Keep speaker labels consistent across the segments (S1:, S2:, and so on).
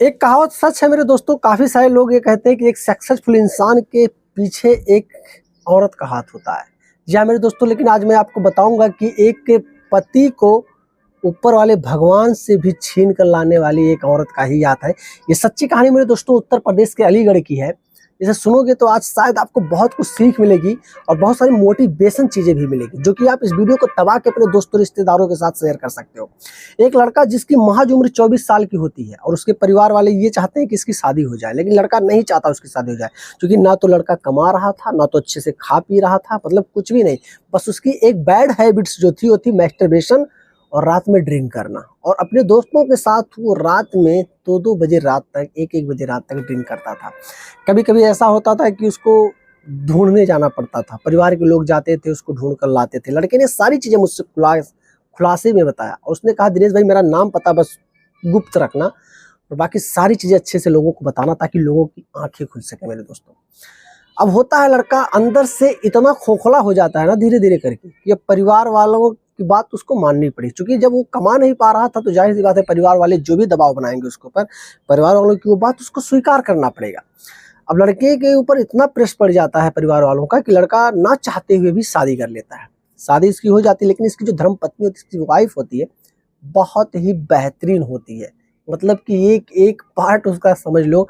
S1: एक कहावत सच है मेरे दोस्तों। काफ़ी सारे लोग ये कहते हैं कि एक सक्सेसफुल इंसान के पीछे एक औरत का हाथ होता है। जी हाँ मेरे दोस्तों, लेकिन आज मैं आपको बताऊंगा कि एक पति को ऊपर वाले भगवान से भी छीन कर लाने वाली एक औरत का ही हाथ है। ये सच्ची कहानी मेरे दोस्तों उत्तर प्रदेश के अलीगढ़ की है। इसे सुनोगे तो आज शायद आपको बहुत कुछ सीख मिलेगी और बहुत सारी मोटिवेशन चीज़ें भी मिलेगी, जो कि आप इस वीडियो को दबा के अपने दोस्तों रिश्तेदारों के साथ शेयर कर सकते हो। एक लड़का जिसकी महज उम्र 24 साल की होती है और उसके परिवार वाले ये चाहते हैं कि इसकी शादी हो जाए, लेकिन लड़का नहीं चाहता उसकी शादी हो जाए, क्योंकि ना तो लड़का कमा रहा था, ना तो अच्छे से खा पी रहा था, मतलब कुछ भी नहीं। बस उसकी एक बैड हैबिट्स जो थी वो थी मैस्टरबेशन और रात में ड्रिंक करना। और अपने दोस्तों के साथ वो रात में 2-2 बजे रात तक, 1-1 बजे रात तक ड्रिंक करता था। कभी कभी ऐसा होता था कि उसको ढूंढने जाना पड़ता था, परिवार के लोग जाते थे, उसको ढूंढ कर लाते थे। लड़के ने सारी चीज़ें मुझसे खुलासे में बताया और उसने कहा, दिनेश भाई मेरा नाम पता बस गुप्त रखना और बाकी सारी चीज़ें अच्छे से लोगों को बताना, ताकि लोगों की आंखें खुल सके मेरे दोस्तों। अब होता है लड़का अंदर से इतना खोखला हो जाता है ना धीरे धीरे करके, कि अब परिवार वालों की बात उसको माननी पड़ी, क्योंकि जब वो कमा नहीं पा रहा था तो जाहिर सी बात है परिवार वाले जो भी दबाव बनाएंगे उसके ऊपर, परिवार वालों की वो बात उसको स्वीकार करना पड़ेगा। अब लड़के के ऊपर इतना प्रेस पड़ जाता है परिवार वालों का कि लड़का ना चाहते हुए भी शादी कर लेता है। शादी इसकी हो जाती है, लेकिन इसकी जो धर्म पत्नी होती है, इसकी वाइफ होती है, बहुत ही बेहतरीन होती है। मतलब कि एक एक पार्ट उसका समझ लो,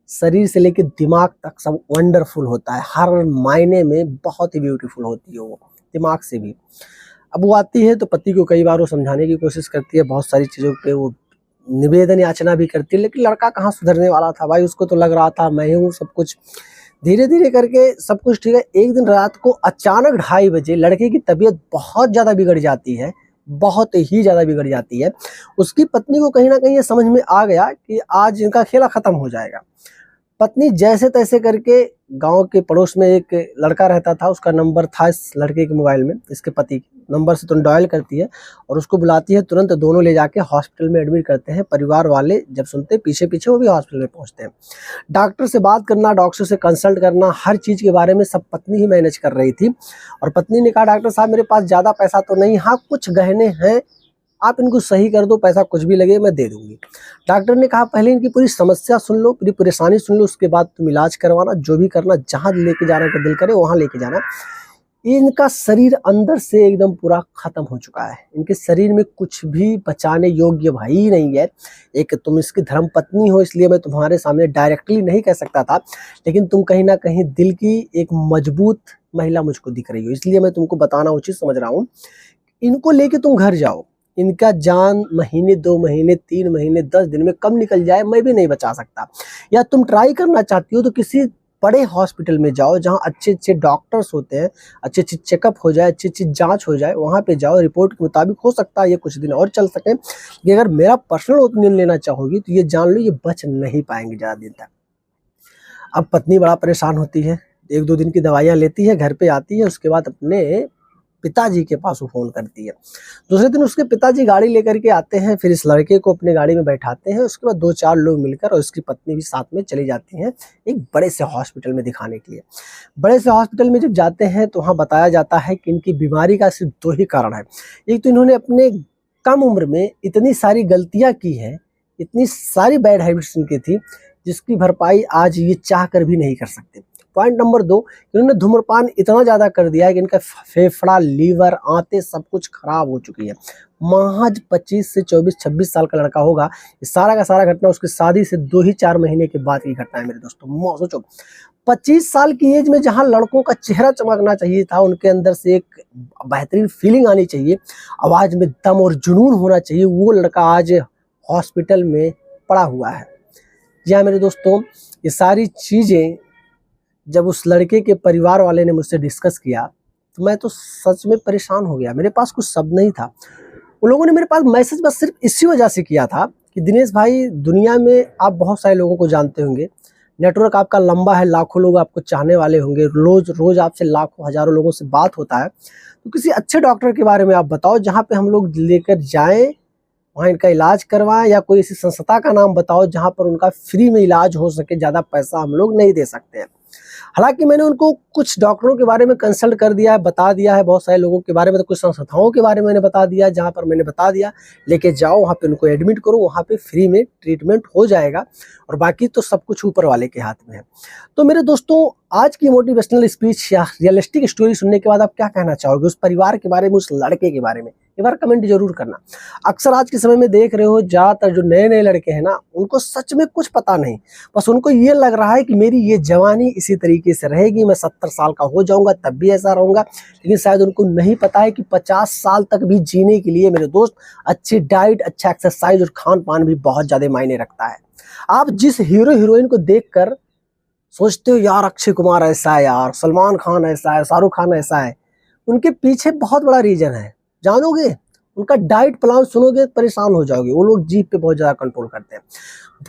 S1: शरीर से लेकर दिमाग तक सब वंडरफुल होता है। हर मायने में बहुत ही ब्यूटीफुल होती है वो, दिमाग से भी। अब वो आती है तो पति को कई बार वो समझाने की कोशिश करती है, बहुत सारी चीज़ों पे वो निवेदन याचना भी करती है, लेकिन लड़का कहाँ सुधरने वाला था भाई। उसको तो लग रहा था मैं ही हूँ सब कुछ। धीरे धीरे करके सब कुछ ठीक है। एक दिन रात को अचानक 2:30 बजे लड़के की तबीयत बहुत ज़्यादा बिगड़ जाती है, बहुत ही ज़्यादा बिगड़ जाती है। उसकी पत्नी को कहीं ना कहीं ये समझ में आ गया कि आज इनका खेला ख़त्म हो जाएगा। पत्नी जैसे तैसे करके गांव के पड़ोस में एक लड़का रहता था, उसका नंबर था इस लड़के के मोबाइल में, इसके पति के नंबर से तुरंत डायल करती है और उसको बुलाती है। तुरंत दोनों ले जाके हॉस्पिटल में एडमिट करते हैं। परिवार वाले जब सुनते हैं पीछे पीछे वो भी हॉस्पिटल में पहुंचते हैं। डॉक्टर से बात करना, डॉक्टर से कंसल्ट करना, हर चीज़ के बारे में सब पत्नी ही मैनेज कर रही थी। और पत्नी ने कहा, डॉक्टर साहब मेरे पास ज़्यादा पैसा तो नहीं, हाँ कुछ गहने हैं, आप इनको सही कर दो, पैसा कुछ भी लगे मैं दे दूंगी। डॉक्टर ने कहा, पहले इनकी पूरी समस्या सुन लो, पूरी परेशानी सुन लो, उसके बाद तुम इलाज करवाना, जो भी करना, जहाँ लेके जाने का दिल करे वहाँ लेके जाना। इनका शरीर अंदर से एकदम पूरा खत्म हो चुका है। इनके शरीर में कुछ भी बचाने योग्य भाई नहीं है। एक तुम इसकी धर्म पत्नी हो, इसलिए मैं तुम्हारे सामने डायरेक्टली नहीं कह सकता था, लेकिन तुम कहीं ना कहीं दिल की एक मजबूत महिला मुझको दिख रही हो, इसलिए मैं तुमको बताना उचित समझ रहा हूँ। इनको लेके तुम घर जाओ। इनका जान महीने, 2 महीने, 3 महीने, 10 दिन में कब निकल जाए मैं भी नहीं बचा सकता। या तुम ट्राई करना चाहती हो तो किसी बड़े हॉस्पिटल में जाओ, जहाँ अच्छे अच्छे डॉक्टर्स होते हैं, अच्छी अच्छी चेकअप हो जाए, अच्छी अच्छी जांच हो जाए, वहाँ पे जाओ। रिपोर्ट के मुताबिक हो सकता है ये कुछ दिन और चल सके, लेकिन अगर मेरा पर्सनल ओपिनियन लेना चाहोगी तो ये जान लो ये बच नहीं पाएंगे ज़्यादा दिन तक। अब पत्नी बड़ा परेशान होती है, 1-2 दिन की दवाइयाँ लेती है, घर पे आती है, उसके बाद अपने पिताजी के पास वो फ़ोन करती है। दूसरे दिन उसके पिताजी गाड़ी लेकर के आते हैं, फिर इस लड़के को अपने गाड़ी में बैठाते हैं। उसके बाद 2-4 लोग मिलकर और उसकी पत्नी भी साथ में चली जाती हैं एक बड़े से हॉस्पिटल में दिखाने के लिए। बड़े से हॉस्पिटल में जब जाते हैं तो वहाँ बताया जाता है कि इनकी बीमारी का सिर्फ 2 ही कारण है। एक तो इन्होंने अपने कम उम्र में इतनी सारी गलतियाँ की हैं, इतनी सारी बैड हैबिट्स इनकी थी, जिसकी भरपाई आज ये चाह कर भी नहीं कर सकते। पॉइंट नंबर 2, इन्होंने धूम्रपान इतना ज़्यादा कर दिया है कि इनका फेफड़ा, लीवर, आंतें सब कुछ खराब हो चुकी है। महज 25 से 24-26 साल का लड़का होगा। ये सारा का सारा घटना उसकी शादी से 2 ही 4 महीने के बाद की घटना है मेरे दोस्तों। सोचो 25 साल की एज में जहाँ लड़कों का चेहरा चमकना चाहिए था, उनके अंदर से एक बेहतरीन फीलिंग आनी चाहिए, आवाज़ में दम और जुनून होना चाहिए, वो लड़का आज हॉस्पिटल में पड़ा हुआ है। जी हाँ मेरे दोस्तों, ये सारी चीज़ें जब उस लड़के के परिवार वाले ने मुझसे डिस्कस किया तो मैं तो सच में परेशान हो गया। मेरे पास कुछ शब्द नहीं था। उन लोगों ने मेरे पास मैसेज बस सिर्फ इसी वजह से किया था कि दिनेश भाई, दुनिया में आप बहुत सारे लोगों को जानते होंगे, नेटवर्क आपका लंबा है, लाखों लोग आपको चाहने वाले होंगे, रोज रोज आपसे लाखों हज़ारों लोगों से बात होता है। तो किसी अच्छे डॉक्टर के बारे में आप बताओ जहाँ पे हम लोग लेकर जाएँ, वहाँ इनका इलाज करवाएं, या कोई ऐसी संस्था का नाम बताओ जहाँ पर उनका फ्री में इलाज हो सके, ज़्यादा पैसा हम लोग नहीं दे सकते हैं। हालांकि मैंने उनको कुछ डॉक्टरों के बारे में कंसल्ट कर दिया है, बता दिया है, बहुत सारे लोगों के बारे में, तो कुछ संस्थाओं के बारे में मैंने बता दिया, जहाँ पर मैंने बता दिया लेके जाओ, वहाँ पे उनको एडमिट करो, वहाँ पे फ्री में ट्रीटमेंट हो जाएगा और बाकी तो सब कुछ ऊपर वाले के हाथ में है। तो मेरे दोस्तों, आज की मोटिवेशनल स्पीच या रियलिस्टिक स्टोरी सुनने के बाद आप क्या कहना चाहोगे उस परिवार के बारे में, उस लड़के के बारे में? एक बार कमेंट जरूर करना। अक्सर आज के समय में देख रहे हो, ज़्यादातर जो नए नए लड़के हैं ना, उनको सच में कुछ पता नहीं, बस उनको ये लग रहा है कि मेरी ये जवानी इसी तरीके से रहेगी, मैं 70 साल का हो जाऊंगा तब भी ऐसा रहूंगा। लेकिन शायद उनको नहीं पता है कि 50 साल तक भी जीने के लिए मेरे दोस्त अच्छी डाइट, अच्छा एक्सरसाइज और खान पान भी बहुत ज़्यादा मायने रखता है। आप जिस हीरो हीरोइन को देख कर सोचते हो यार अक्षय कुमार ऐसा है, यार सलमान खान ऐसा है, शाहरुख खान ऐसा है, उनके पीछे बहुत बड़ा रीजन है। जानोगे, उनका डाइट प्लान सुनोगे परेशान हो जाओगे। वो लोग जीभ पे बहुत ज़्यादा कंट्रोल करते हैं,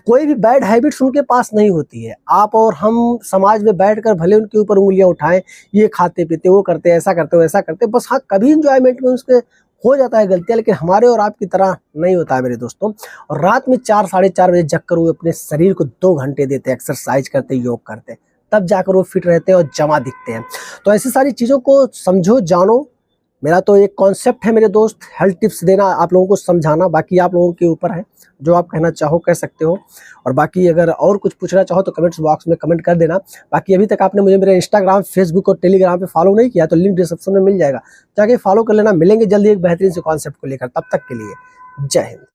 S1: कोई भी बैड हैबिट्स उनके पास नहीं होती है। आप और हम समाज में बैठकर भले उनके ऊपर उंगलियां उठाएं, ये खाते पीते, वो करते, ऐसा करते, वैसा करते, बस हाँ कभी इंजॉयमेंट में उसके हो जाता है गलतियां, लेकिन हमारे और आपकी तरह नहीं होता है मेरे दोस्तों। और रात में 4 साढ़े 4 बजे जग कर वो अपने शरीर को 2 घंटे देते, एक्सरसाइज करते, योग करते, तब जाकर वो फिट रहते हैं और जमा दिखते हैं। तो ऐसी सारी चीज़ों को समझो, जानो। मेरा तो एक कॉन्सेप्ट है मेरे दोस्त, हेल्थ टिप्स देना, आप लोगों को समझाना, बाकी आप लोगों के ऊपर है, जो आप कहना चाहो कह सकते हो। और बाकी अगर और कुछ पूछना चाहो तो कमेंट्स बॉक्स में कमेंट कर देना। बाकी अभी तक आपने मुझे मेरे इंस्टाग्राम, फेसबुक और टेलीग्राम पे फॉलो नहीं किया तो लिंक डिस्क्रिप्शन में मिल जाएगा, जाके फॉलो कर लेना। मिलेंगे जल्दी एक बेहतरीन से कॉन्सेप्ट को लेकर, तब तक के लिए जय हिंद।